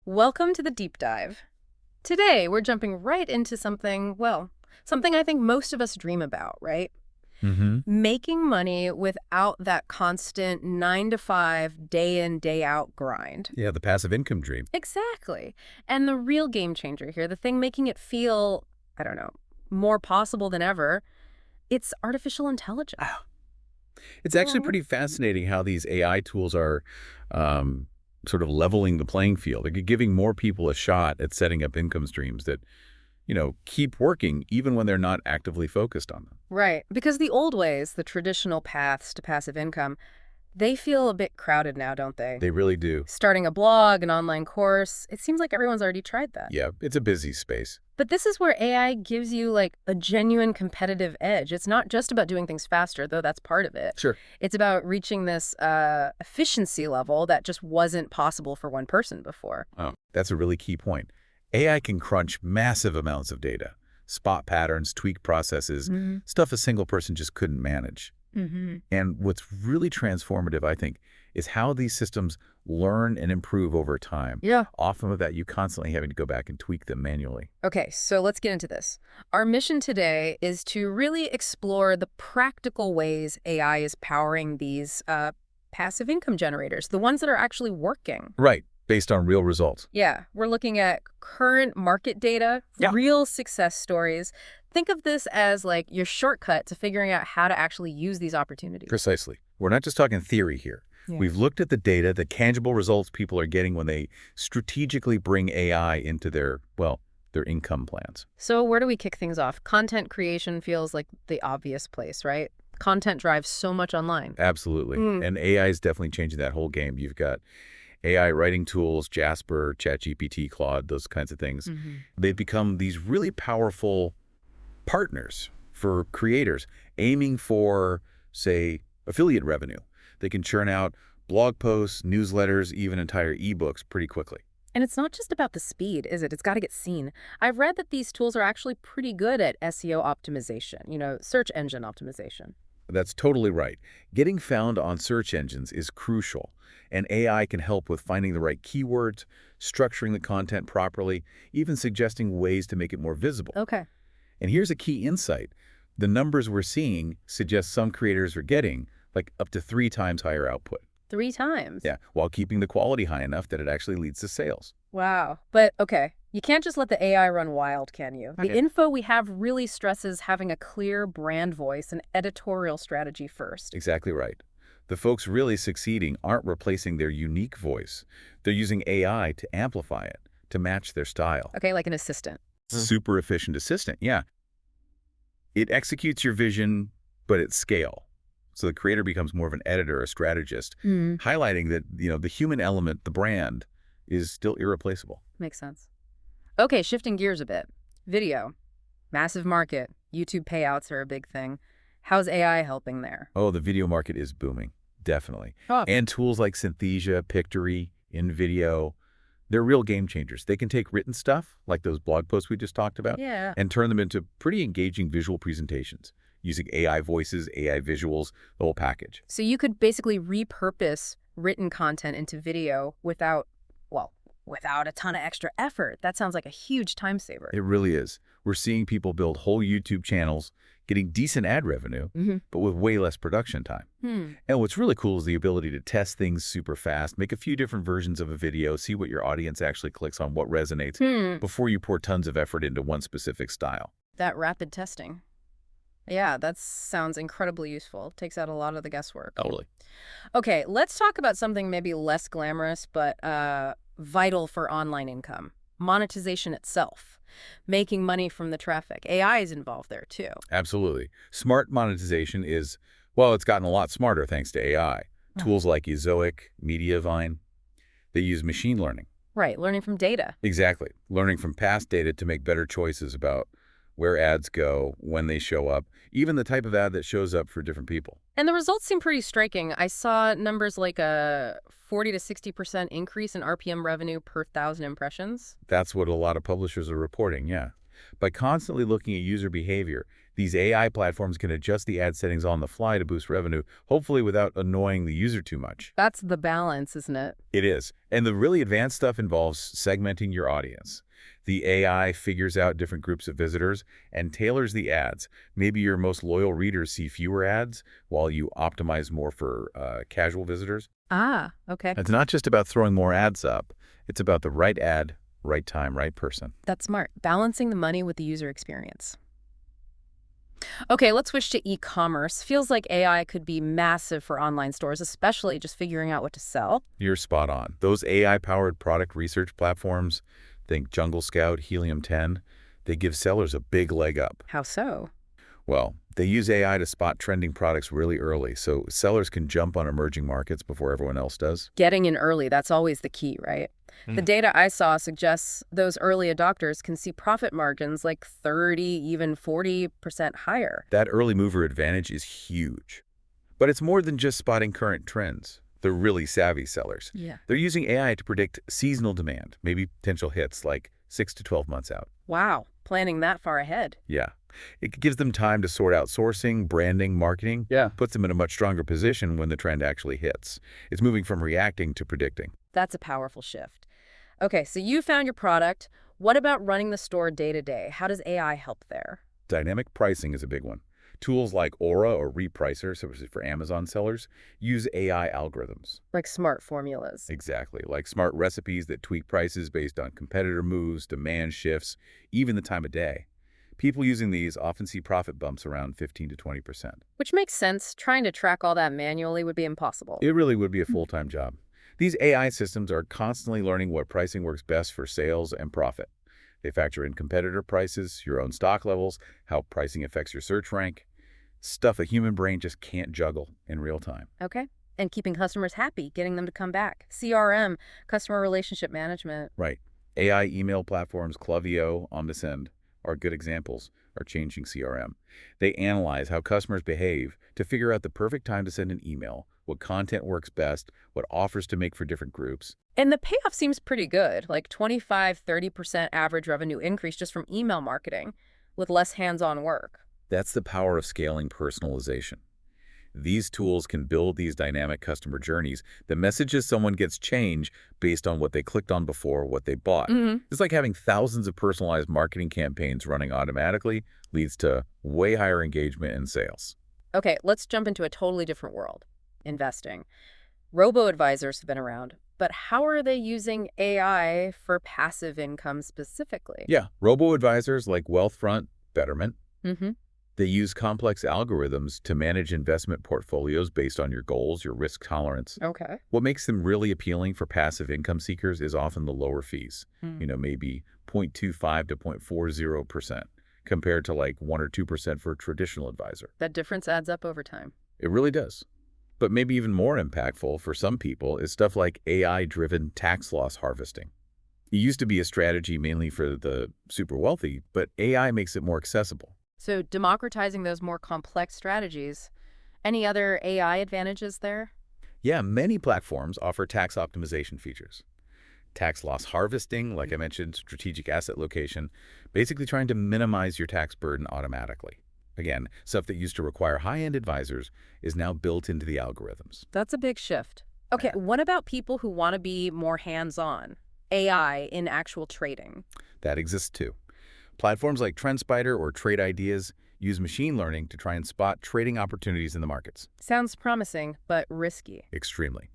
Welcome to the deep dive. Today, we're jumping right into something, something I think most of us dream about, right? Mm-hmm. Making money without that constant 9 to 5, day in, day out grind. Yeah, the passive income dream. Exactly. And the real game changer here, the thing making it feel, I don't know, more possible than ever, it's artificial intelligence. Ah, It's actually pretty fascinating how these AI tools are um, sort of leveling the playing field. They're giving more people a shot at setting up income streams that, keep working even when they're not actively focused on them. Right. Because the old ways, the traditional paths to passive income, they feel a bit crowded now, don't they? They really do. Starting a blog, an online course, it seems like everyone's already tried that. Yeah, it's a busy space. But this is where AI gives you like a genuine competitive edge. It's not just about doing things faster, though that's part of it. Sure. It's about reaching this efficiency level that just wasn't possible for one person before. Oh, that's a really key point. AI can crunch massive amounts of data, spot patterns, tweak processes, stuff a single person just couldn't manage. Mm-hmm. And what's really transformative, I think, is how these systems learn and improve over time. Yeah. Often without you constantly having to go back and tweak them manually. Okay, so let's get into this. Our mission today is to really explore the practical ways AI is powering these passive income generators, the ones that are actually working. Right, based on real results. Yeah, we're looking at current market data, Yeah. real success stories. Think of this as like your shortcut to figuring out how to actually use these opportunities. Precisely. We're not just talking theory here. Yeah. We've looked at the data, the tangible results people are getting when they strategically bring AI into their income plans. So where do we kick things off? Content creation feels like the obvious place, right? Content drives so much online. Absolutely. And AI is definitely changing that whole game. You've got AI writing tools, Jasper, ChatGPT, Claude, those kinds of things. They've become these really powerful partners for creators aiming for, say, affiliate revenue. They can churn out blog posts, newsletters, even entire ebooks pretty quickly. And it's not just about the speed, is it? It's got to get seen. I've read that these tools are actually pretty good at SEO optimization, search engine optimization. That's totally right. Getting found on search engines is crucial, and AI can help with finding the right keywords, structuring the content properly, even suggesting ways to make it more visible. Okay. And here's a key insight. The numbers we're seeing suggest some creators are getting like up to 3 times higher output. 3 times? Yeah, while keeping the quality high enough that it actually leads to sales. Wow. But, okay, you can't just let the AI run wild, can you? The Okay. info we have really stresses having a clear brand voice and editorial strategy first. Exactly right. The folks really succeeding aren't replacing their unique voice. They're using AI to amplify it, to match their style. Okay, like an assistant. Super efficient assistant, yeah. It executes your vision, but at scale. So the creator becomes more of an editor, a strategist, highlighting that, the human element, the brand, is still irreplaceable. Makes sense. Okay, shifting gears a bit. Video. Massive market. YouTube payouts are a big thing. How's AI helping there? Oh, the video market is booming, definitely. Oh. And tools like Synthesia, Pictory, InVideo, they're real game changers. They can take written stuff, like those blog posts we just talked about, Yeah. and turn them into pretty engaging visual presentations using AI voices, AI visuals, the whole package. So you could basically repurpose written content into video without a ton of extra effort. That sounds like a huge time saver. It really is. We're seeing people build whole YouTube channels, getting decent ad revenue, but with way less production time. And what's really cool is the ability to test things super fast, make a few different versions of a video, see what your audience actually clicks on, what resonates, before you pour tons of effort into one specific style. That rapid testing. Yeah, that sounds incredibly useful. Takes out a lot of the guesswork. Totally. Okay, let's talk about something maybe less glamorous, but vital for online income. Monetization itself. Making money from the traffic. AI is involved there, too. Absolutely. Smart monetization is, it's gotten a lot smarter thanks to AI. Tools like Ezoic, Mediavine, they use machine learning. Right, learning from data. Exactly. Learning from past data to make better choices about where ads go, when they show up, even the type of ad that shows up for different people. And the results seem pretty striking. I saw numbers like a 40 to 60% increase in RPM revenue per 1,000 impressions. That's what a lot of publishers are reporting, yeah. By constantly looking at user behavior, these AI platforms can adjust the ad settings on the fly to boost revenue, hopefully without annoying the user too much. That's the balance, isn't it? It is. And the really advanced stuff involves segmenting your audience. The AI figures out different groups of visitors and tailors the ads. Maybe your most loyal readers see fewer ads while you optimize more for casual visitors. Ah, okay. It's not just about throwing more ads up. It's about the right ad, right time, right person. That's smart. Balancing the money with the user experience. Okay, let's switch to e-commerce. Feels like AI could be massive for online stores, especially just figuring out what to sell. You're spot on. Those AI-powered product research platforms, think Jungle Scout, Helium 10, they give sellers a big leg up. How so? Well, they use AI to spot trending products really early, so sellers can jump on emerging markets before everyone else does. Getting in early, that's always the key, right? The data I saw suggests those early adopters can see profit margins like 30, even 40% higher. That early mover advantage is huge. But it's more than just spotting current trends. They're really savvy sellers. Yeah. They're using AI to predict seasonal demand, maybe potential hits like 6 to 12 months out. Wow, planning that far ahead. Yeah. It gives them time to sort out sourcing, branding, marketing. Yeah. Puts them in a much stronger position when the trend actually hits. It's moving from reacting to predicting. That's a powerful shift. Okay, so you found your product. What about running the store day to day? How does AI help there? Dynamic pricing is a big one. Tools like Aura or Repricer, so for Amazon sellers, use AI algorithms. Like smart formulas. Exactly, like smart recipes that tweak prices based on competitor moves, demand shifts, even the time of day. People using these often see profit bumps around 15 to 20%. Which makes sense. Trying to track all that manually would be impossible. It really would be a full-time job. These AI systems are constantly learning what pricing works best for sales and profit. They factor in competitor prices, your own stock levels, how pricing affects your search rank, stuff a human brain just can't juggle in real time. Okay. And keeping customers happy, getting them to come back. CRM, customer relationship management. Right. AI email platforms, Klaviyo, Omnisend, are good examples, are changing CRM. They analyze how customers behave to figure out the perfect time to send an email, what content works best, what offers to make for different groups. And the payoff seems pretty good, like 25–30% average revenue increase just from email marketing with less hands-on work. That's the power of scaling personalization. These tools can build these dynamic customer journeys. The messages someone gets change based on what they clicked on before, what they bought. It's like having thousands of personalized marketing campaigns running automatically leads to way higher engagement and sales. Okay, let's jump into a totally different world. Investing. Robo-advisors have been around, but how are they using AI for passive income specifically? Yeah, robo-advisors like Wealthfront, Betterment, Mm-hmm. they use complex algorithms to manage investment portfolios based on your goals, your risk tolerance. Okay. What makes them really appealing for passive income seekers is often the lower fees, maybe 0.25 to 0.40% compared to like 1 or 2% for a traditional advisor. That difference adds up over time. It really does. But maybe even more impactful for some people is stuff like AI-driven tax loss harvesting. It used to be a strategy mainly for the super wealthy, but AI makes it more accessible. So democratizing those more complex strategies. Any other AI advantages there? Yeah, many platforms offer tax optimization features. Tax loss harvesting, like I mentioned, strategic asset location, basically trying to minimize your tax burden automatically. Again, stuff that used to require high-end advisors is now built into the algorithms. That's a big shift. Okay, what about people who want to be more hands-on? AI in actual trading. That exists too. Platforms like TrendSpider or Trade Ideas use machine learning to try and spot trading opportunities in the markets. Sounds promising, but risky. Extremely.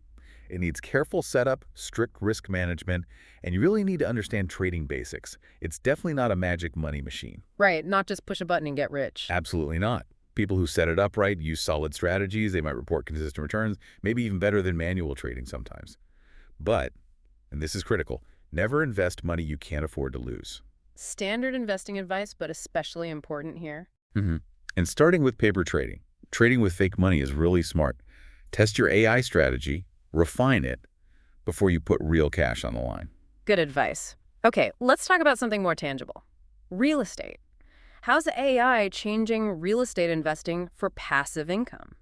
It needs careful setup, strict risk management, and you really need to understand trading basics. It's definitely not a magic money machine. Right, not just push a button and get rich. Absolutely not. People who set it up right use solid strategies. They might report consistent returns, maybe even better than manual trading sometimes. But, and this is critical, never invest money you can't afford to lose. Standard investing advice, but especially important here. And starting with paper trading, trading with fake money is really smart. Test your AI strategy, refine it, before you put real cash on the line. Good advice. Okay, let's talk about something more tangible. Real estate. How's AI changing real estate investing for passive income?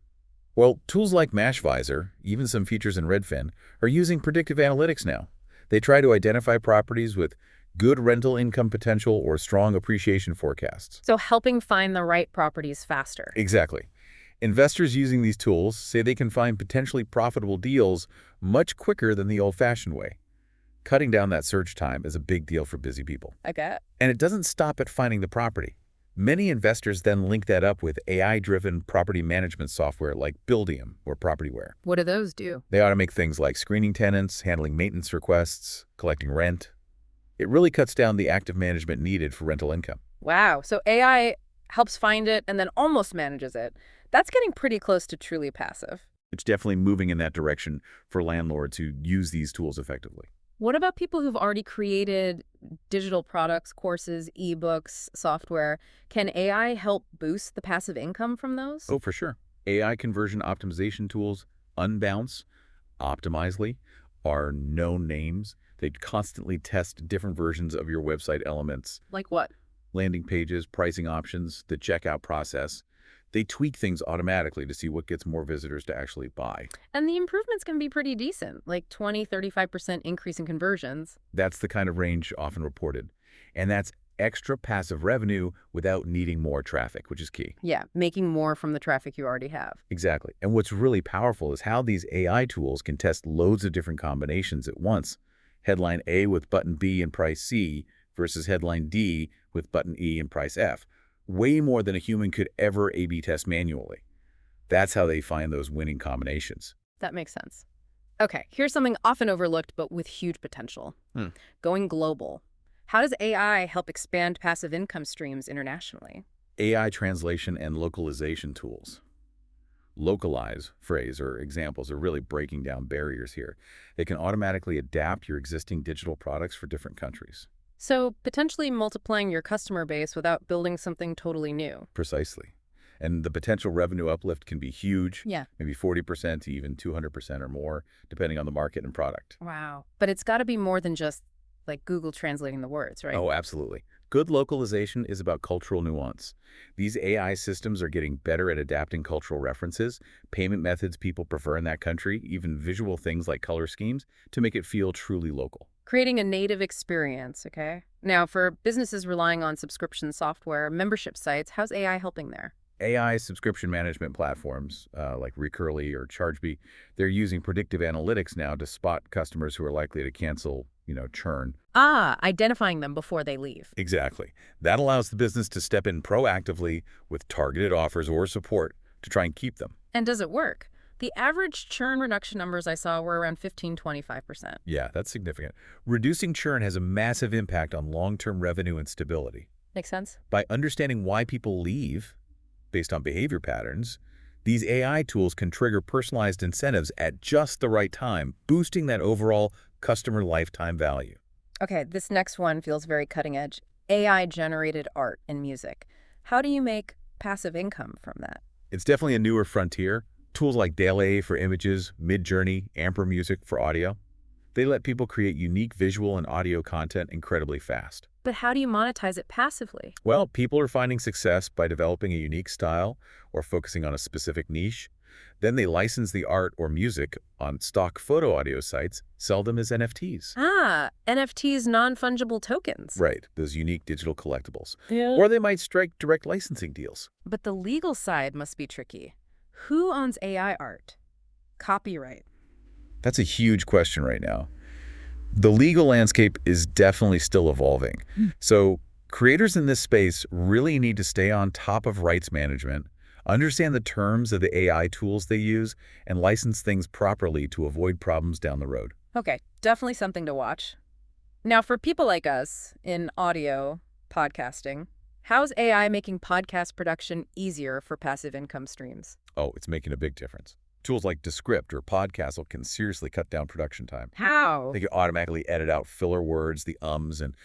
Well, tools like Mashvisor, even some features in Redfin, are using predictive analytics now. They try to identify properties with good rental income potential, or strong appreciation forecasts. So helping find the right properties faster. Exactly. Investors using these tools say they can find potentially profitable deals much quicker than the old-fashioned way. Cutting down that search time is a big deal for busy people. I get. And it doesn't stop at finding the property. Many investors then link that up with AI-driven property management software like Buildium or Propertyware. What do those do? They automate things like screening tenants, handling maintenance requests, collecting rent. It really cuts down the active management needed for rental income. Wow. So AI helps find it and then almost manages it. That's getting pretty close to truly passive. It's definitely moving in that direction for landlords who use these tools effectively. What about people who've already created digital products, courses, ebooks, software? Can AI help boost the passive income from those? Oh, for sure. AI conversion optimization tools, Unbounce, Optimizely, are known names. They constantly test different versions of your website elements, Like what? landing pages, pricing options, the checkout process. They tweak things automatically to see what gets more visitors to actually buy. And the improvements can be pretty decent, like 20–35% increase in conversions. That's the kind of range often reported. And that's extra passive revenue without needing more traffic, which is key. Yeah, making more from the traffic you already have. Exactly. And what's really powerful is how these AI tools can test loads of different combinations at once. Headline A with button B and price C versus headline D with button E and price F. Way more than a human could ever A/B test manually. That's how they find those winning combinations. That makes sense. Okay, here's something often overlooked but with huge potential. Going global. How does AI help expand passive income streams internationally? AI translation and localization tools. Localize phrase or examples are really breaking down barriers here. They can automatically adapt your existing digital products for different countries. So potentially multiplying your customer base without building something totally new. Precisely. And the potential revenue uplift can be huge, Yeah. maybe 40% to even 200% or more, depending on the market and product. Wow. But it's got to be more than just like Google translating the words, right? Oh, absolutely. Good localization is about cultural nuance. These AI systems are getting better at adapting cultural references, payment methods people prefer in that country, even visual things like color schemes, to make it feel truly local. Creating a native experience, okay? Now, for businesses relying on subscription software, membership sites, how's AI helping there? AI subscription management platforms like Recurly or Chargebee, they're using predictive analytics now to spot customers who are likely to cancel, churn. Identifying them before they leave. Exactly. That allows the business to step in proactively with targeted offers or support to try and keep them. And does it work? The average churn reduction numbers I saw were around 15–25%. Yeah, that's significant. Reducing churn has a massive impact on long-term revenue and stability. Make sense? By understanding why people leave based on behavior patterns, these AI tools can trigger personalized incentives at just the right time, boosting that overall customer lifetime value. Okay, this next one feels very cutting edge. AI-generated art and music. How do you make passive income from that? It's definitely a newer frontier. Tools like Dale for images, Midjourney, Amper Music for audio, they let people create unique visual and audio content incredibly fast. But how do you monetize it passively? Well, people are finding success by developing a unique style or focusing on a specific niche. Then they license the art or music on stock photo audio sites, sell them as NFTs. NFTs, non-fungible tokens. Right, those unique digital collectibles. Yeah. Or they might strike direct licensing deals. But the legal side must be tricky. Who owns AI art? Copyright. That's a huge question right now. The legal landscape is definitely still evolving. So creators in this space really need to stay on top of rights management, understand the terms of the AI tools they use, and license things properly to avoid problems down the road. Okay, definitely something to watch. Now, for people like us in audio, podcasting, how's AI making podcast production easier for passive income streams? Oh, it's making a big difference. Tools like Descript or Podcastle can seriously cut down production time. How? They can automatically edit out filler words, the ums and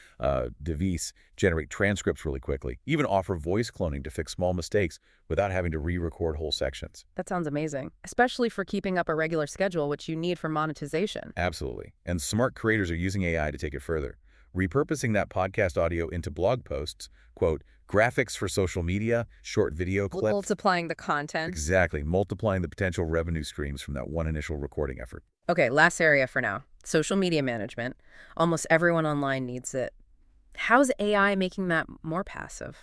device, generate transcripts really quickly, even offer voice cloning to fix small mistakes without having to re-record whole sections. That sounds amazing, especially for keeping up a regular schedule, which you need for monetization. Absolutely. And smart creators are using AI to take it further, repurposing that podcast audio into blog posts, quote, graphics for social media, short video clips. Multiplying the content. Exactly, multiplying the potential revenue streams from that one initial recording effort. Okay, last area for now. Social media management. Almost everyone online needs it. How's AI making that more passive?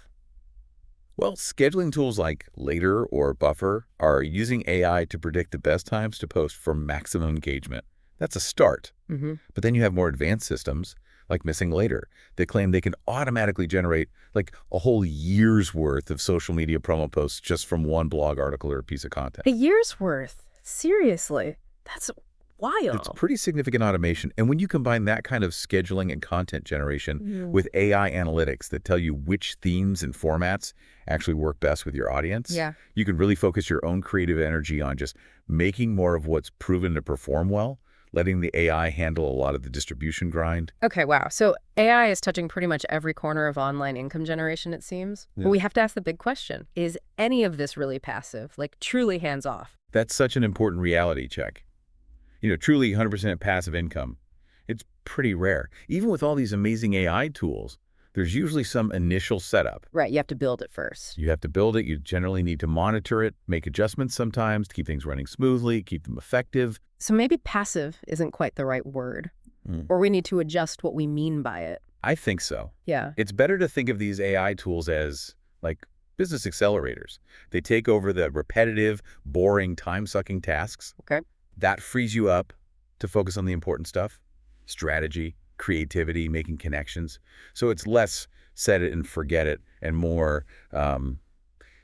Well, scheduling tools like Later or Buffer are using AI to predict the best times to post for maximum engagement. That's a start. Hmm. But then you have more advanced systems, like Missing Later, that claim they can automatically generate like a whole year's worth of social media promo posts just from one blog article or a piece of content. A year's worth? Seriously? That's It's wild. pretty significant automation. And when you combine that kind of scheduling and content generation Mm. with AI analytics that tell you which themes and formats actually work best with your audience, Yeah. you can really focus your own creative energy on just making more of what's proven to perform well, letting the AI handle a lot of the distribution grind. Okay, wow. So AI is touching pretty much every corner of online income generation, it seems. But Yeah. we have to ask the big question. Is any of this really passive, like truly hands-off? That's such an important reality check. Truly 100% passive income. It's pretty rare. Even with all these amazing AI tools, there's usually some initial setup. Right, you have to build it first. You have to build it. You generally need to monitor it, make adjustments sometimes to keep things running smoothly, keep them effective. So maybe passive isn't quite the right word, Mm. or we need to adjust what we mean by it. I think so. Yeah. It's better to think of these AI tools as like business accelerators. They take over the repetitive, boring, time-sucking tasks. Okay. That frees you up to focus on the important stuff, strategy, creativity, making connections. So it's less set it and forget it and more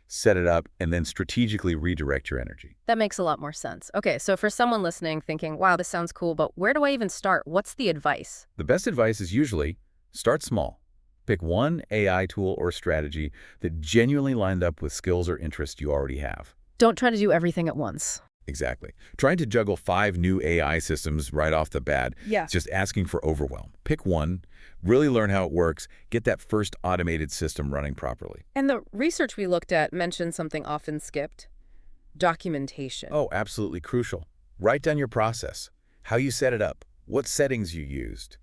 set it up and then strategically redirect your energy. That makes a lot more sense. Okay, so for someone listening thinking, wow, this sounds cool, but where do I even start? What's the advice? The best advice is usually start small. Pick one AI tool or strategy that genuinely lined up with skills or interests you already have. Don't try to do everything at once. Exactly. Trying to juggle 5 new AI systems right off the bat Yeah. is just asking for overwhelm. Pick one, really learn how it works, get that first automated system running properly. And the research we looked at mentioned something often skipped: documentation. Oh, absolutely crucial. Write down your process, how you set it up, what settings you used.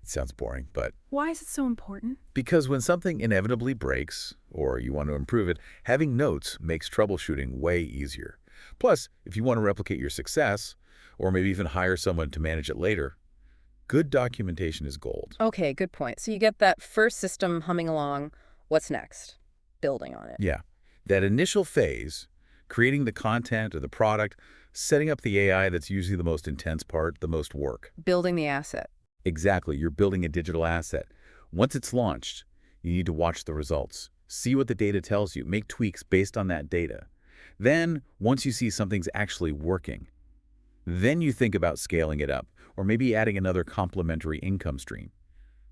It sounds boring, but Why is it so important? because when something inevitably breaks or you want to improve it, having notes makes troubleshooting way easier. Plus, if you want to replicate your success, or maybe even hire someone to manage it later, good documentation is gold. Okay, good point. So you get that first system humming along. What's next? Building on it. Yeah, that initial phase, creating the content or the product, setting up the AI, that's usually the most intense part, the most work. Building the asset. Exactly, you're building a digital asset. Once it's launched, you need to watch the results, see what the data tells you, make tweaks based on that data. Then, once you see something's actually working, then you think about scaling it up, or maybe adding another complementary income stream.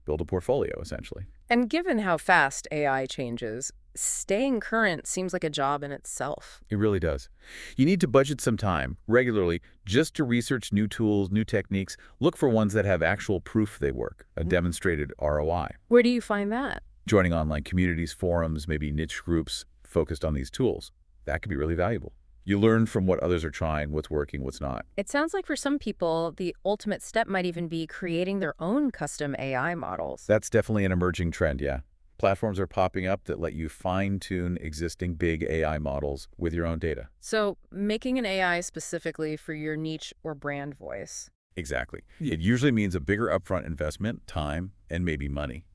Build a portfolio, essentially. And given how fast AI changes, staying current seems like a job in itself. It really does. You need to budget some time, regularly, just to research new tools, new techniques. Look for ones that have actual proof they work, a demonstrated ROI. Where do you find that? Joining online communities, forums, maybe niche groups focused on these tools. That could be really valuable. You learn from what others are trying, what's working, what's not. It sounds like for some people, the ultimate step might even be creating their own custom AI models. That's definitely an emerging trend, yeah. Platforms are popping up that let you fine-tune existing big AI models with your own data. So making an AI specifically for your niche or brand voice. Exactly. It usually means a bigger upfront investment, time, and maybe money.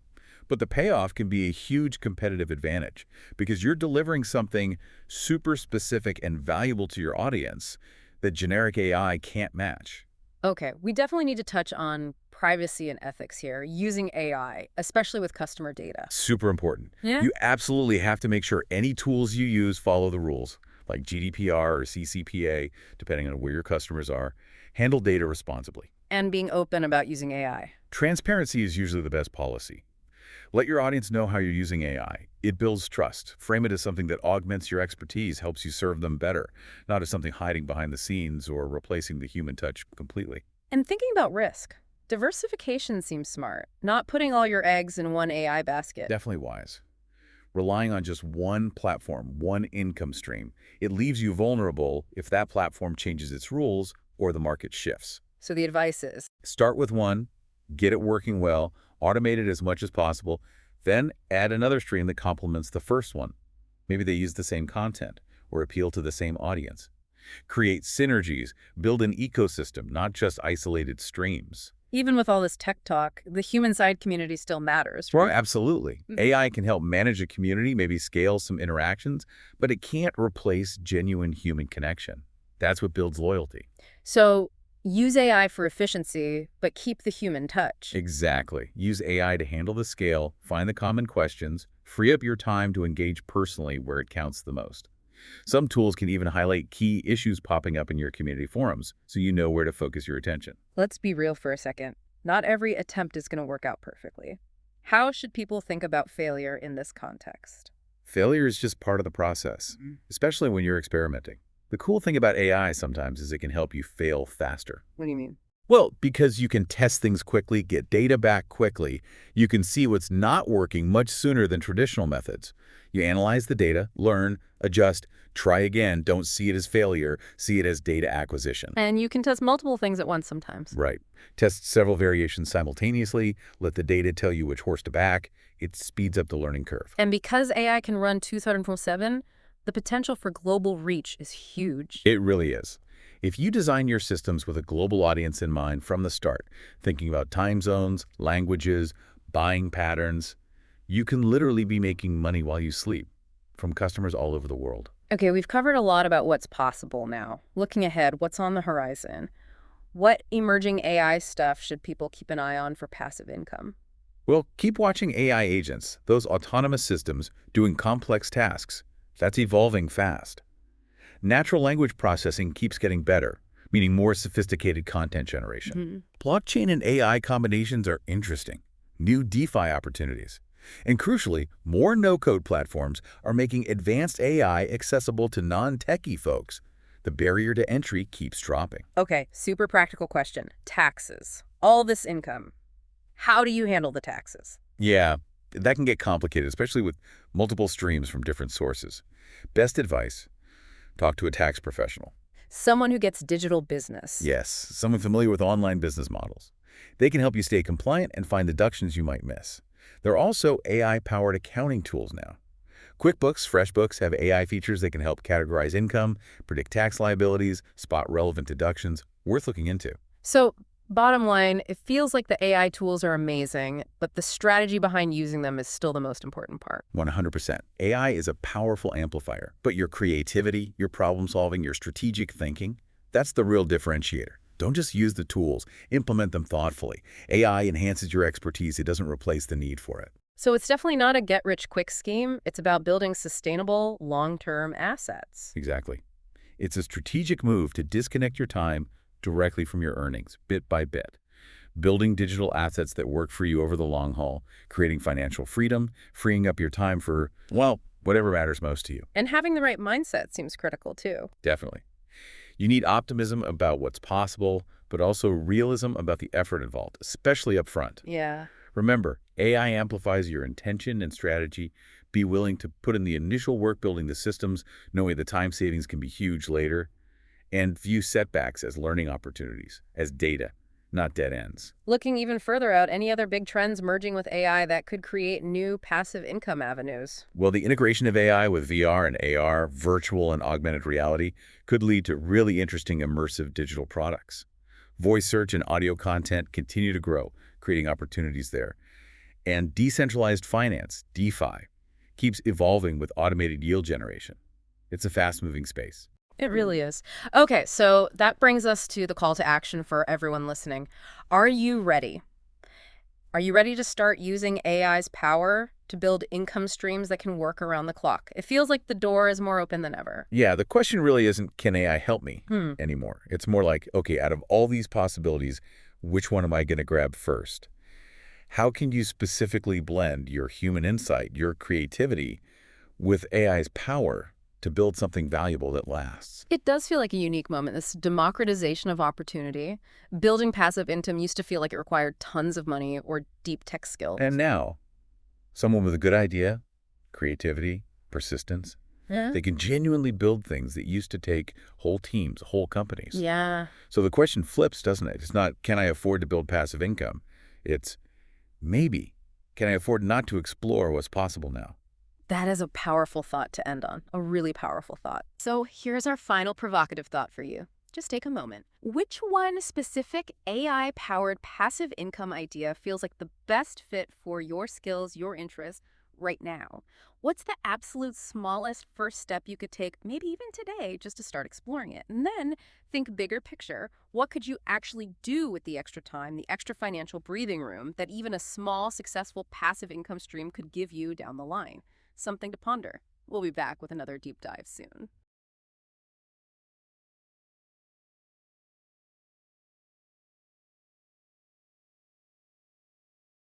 But the payoff can be a huge competitive advantage because you're delivering something super specific and valuable to your audience that generic AI can't match. Okay, we definitely need to touch on privacy and ethics here, using AI, especially with customer data. Super important. Yeah. You absolutely have to make sure any tools you use follow the rules, like GDPR or CCPA, depending on where your customers are. Handle data responsibly. And being open about using AI. Transparency is usually the best policy. Let your audience know how you're using AI. It builds trust. Frame it as something that augments your expertise, helps you serve them better, not as something hiding behind the scenes or replacing the human touch completely. And thinking about risk, diversification seems smart, not putting all your eggs in one AI basket. Definitely wise. Relying on just one platform, one income stream, it leaves you vulnerable if that platform changes its rules or the market shifts. So the advice is, Start with one, get it working well, automate it as much as possible, then add another stream that complements the first one. Maybe they use the same content or appeal to the same audience. Create synergies, build an ecosystem, not just isolated streams. Even with all this tech talk, the human side community still matters, Well, right? absolutely. AI can help manage a community, maybe scale some interactions, but it can't replace genuine human connection. That's what builds loyalty. So use AI for efficiency, but keep the human touch. Exactly. Use AI to handle the scale, find the common questions, free up your time to engage personally where it counts the most. Some tools can even highlight key issues popping up in your community forums, so you know where to focus your attention. Let's be real for a second. Not every attempt is going to work out perfectly. How should people think about failure in this context? Failure is just part of the process, especially when you're experimenting. The cool thing about AI sometimes is it can help you fail faster. What do you mean? Well, because you can test things quickly, get data back quickly, you can see what's not working much sooner than traditional methods. You analyze the data, learn, adjust, try again, don't see it as failure, see it as data acquisition. And you can test multiple things at once sometimes. Right. Test several variations simultaneously, let the data tell you which horse to back. It speeds up the learning curve. And because AI can run 24/7, the potential for global reach is huge. It really is. If you design your systems with a global audience in mind from the start, thinking about time zones, languages, buying patterns, you can literally be making money while you sleep from customers all over the world. Okay, we've covered a lot about what's possible now. Looking ahead, what's on the horizon? What emerging AI stuff should people keep an eye on for passive income? Well, keep watching AI agents, those autonomous systems doing complex tasks. That's evolving fast. Natural language processing keeps getting better, meaning more sophisticated content generation. Blockchain and AI combinations are interesting. New DeFi opportunities. And crucially, more no-code platforms are making advanced AI accessible to non-techie folks. The barrier to entry keeps dropping. Okay, super practical question. Taxes. All this income. How do you handle the taxes? Yeah, that can get complicated, especially with multiple streams from different sources. Best advice, talk to a tax professional. Someone who gets digital business. Yes, someone familiar with online business models. They can help you stay compliant and find deductions you might miss. There are also AI-powered accounting tools now. QuickBooks, FreshBooks have AI features that can help categorize income, predict tax liabilities, spot relevant deductions. Worth looking into. So, bottom line, it feels like the AI tools are amazing, but the strategy behind using them is still the most important part. 100%. AI is a powerful amplifier, but your creativity, your problem solving, your strategic thinking, that's the real differentiator. Don't just use the tools, implement them thoughtfully. AI enhances your expertise, it doesn't replace the need for it. So it's definitely not a get-rich-quick scheme. It's about building sustainable, long-term assets. Exactly. It's a strategic move to disconnect your time directly from your earnings, bit by bit. Building digital assets that work for you over the long haul, creating financial freedom, freeing up your time for, well, whatever matters most to you. And having the right mindset seems critical, too. Definitely. You need optimism about what's possible, but also realism about the effort involved, especially up front. Yeah. Remember, AI amplifies your intention and strategy. Be willing to put in the initial work building the systems, knowing the time savings can be huge later, and view setbacks as learning opportunities, as data, not dead ends. Looking even further out, any other big trends merging with AI that could create new passive income avenues? Well, the integration of AI with VR and AR, virtual and augmented reality, could lead to really interesting immersive digital products. Voice search and audio content continue to grow, creating opportunities there. And decentralized finance, DeFi, keeps evolving with automated yield generation. It's a fast-moving space. It really is. Okay, so that brings us to the call to action for everyone listening. Are you ready? Are you ready to start using AI's power to build income streams that can work around the clock? It feels like the door is more open than ever. Yeah, the question really isn't, can AI help me anymore? It's more like, okay, out of all these possibilities, which one am I going to grab first? How can you specifically blend your human insight, your creativity, with AI's power to build something valuable that lasts? It does feel like a unique moment, this democratization of opportunity. Building passive income used to feel like it required tons of money or deep tech skills. And now, someone with a good idea, creativity, persistence, they can genuinely build things that used to take whole teams, whole companies. Yeah. So the question flips, doesn't it? It's not, can I afford to build passive income? It's, maybe, can I afford not to explore what's possible now? That is a powerful thought to end on, a really powerful thought. So here's our final provocative thought for you. Just take a moment. Which one specific AI-powered passive income idea feels like the best fit for your skills, your interests right now? What's the absolute smallest first step you could take, maybe even today, just to start exploring it? And then think bigger picture. What could you actually do with the extra time, the extra financial breathing room that even a small, successful passive income stream could give you down the line? Something to ponder. We'll be back with another deep dive soon.